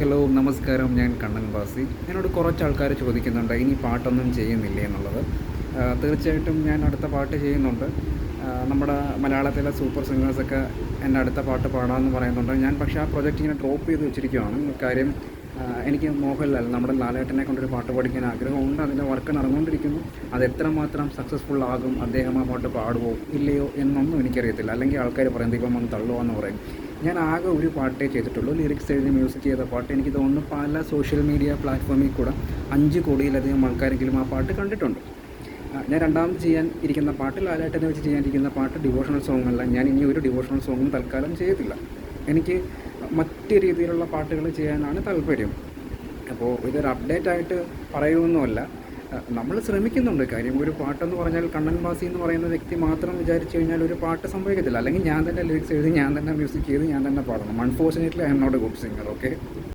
Hello നമസ്കാരം. ഞാൻ കണ്ണൻ ബാസി. എന്നോട് കുറച്ച് ആൾക്കാർ ചോദിക്കുന്നുണ്ട് ഇനി പാട്ടൊന്നും ചെയ്യുന്നില്ലേ എന്നുള്ളത്. തീർച്ചയായിട്ടും ഞാൻ അടുത്ത പാട്ട് ചെയ്യുന്നുണ്ട്. നമ്മുടെ മലയാളത്തിലെ സൂപ്പർ സിംഗേഴ്സൊക്കെ എൻ്റെ അടുത്ത പാട്ട് പാടാമെന്ന് പറയുന്നുണ്ട്. ഞാൻ പക്ഷേ ആ പ്രൊജക്റ്റ് ഇങ്ങനെ ഡ്രോപ്പ് ചെയ്ത് വെച്ചിരിക്കുകയാണ്. കാര്യം എനിക്ക് മോഹൻലാൽ നമ്മുടെ ലാലേട്ടനെ കൊണ്ടൊരു പാട്ട് പഠിക്കാൻ ആഗ്രഹമുണ്ട്. അതിൻ്റെ വർക്ക് നടന്നുകൊണ്ടിരിക്കുന്നു. അത് എത്രമാത്രം സക്സസ്ഫുൾ ആകും, അദ്ദേഹം ആ പാട്ട് പാടുമോ ഇല്ലയോ എന്നൊന്നും എനിക്കറിയത്തില്ല. അല്ലെങ്കിൽ ആൾക്കാർ പറയും ദൈവം വന്ന് തള്ളുമോ പറയും. ഞാൻ ആകെ ഒരു പാട്ടേ ചെയ്തിട്ടുള്ളൂ. ലിറിക്സ് എഴുതി മ്യൂസിക് ചെയ്ത പാട്ട്. എനിക്ക് തോന്നുന്നു പല സോഷ്യൽ മീഡിയ പ്ലാറ്റ്ഫോമിൽ കൂടെ 5 കോടിയിലധികം ആൾക്കാരെങ്കിലും ആ പാട്ട് കണ്ടിട്ടുണ്ട്. ഞാൻ രണ്ടാമത് ചെയ്യാൻ ഇരിക്കുന്ന പാട്ട്, ലാലേട്ടനെ വെച്ച് ചെയ്യാനിരിക്കുന്ന പാട്ട് ഡിവോഷണൽ സോങ് അല്ല. ഞാൻ ഇനി ഒരു ഡിവോഷണൽ സോങ്ങും തൽക്കാലം ചെയ്തില്ല. എനിക്ക് മറ്റ് രീതിയിലുള്ള പാട്ടുകൾ ചെയ്യാനാണ് താല്പര്യം. അപ്പോൾ ഇതൊരു അപ്ഡേറ്റ് ആയിട്ട് പറയുമൊന്നുമല്ല. നമ്മൾ ശ്രമിക്കുന്നുണ്ട്. കാര്യം ഒരു പാട്ടെന്ന് പറഞ്ഞാൽ കണ്ണൻ ബാസി എന്ന് പറയുന്ന വ്യക്തി മാത്രം വിചാരിച്ചു കഴിഞ്ഞാൽ ഒരു പാട്ട് സംഭവിക്കത്തില്ല. അല്ലെങ്കിൽ ഞാൻ തന്നെ ലിറിക്സ് എഴുതി, ഞാൻ തന്നെ മ്യൂസിക് ചെയ്ത്, ഞാൻ തന്നെ പാടണം. Unfortunately I'm not a good singer. Okay.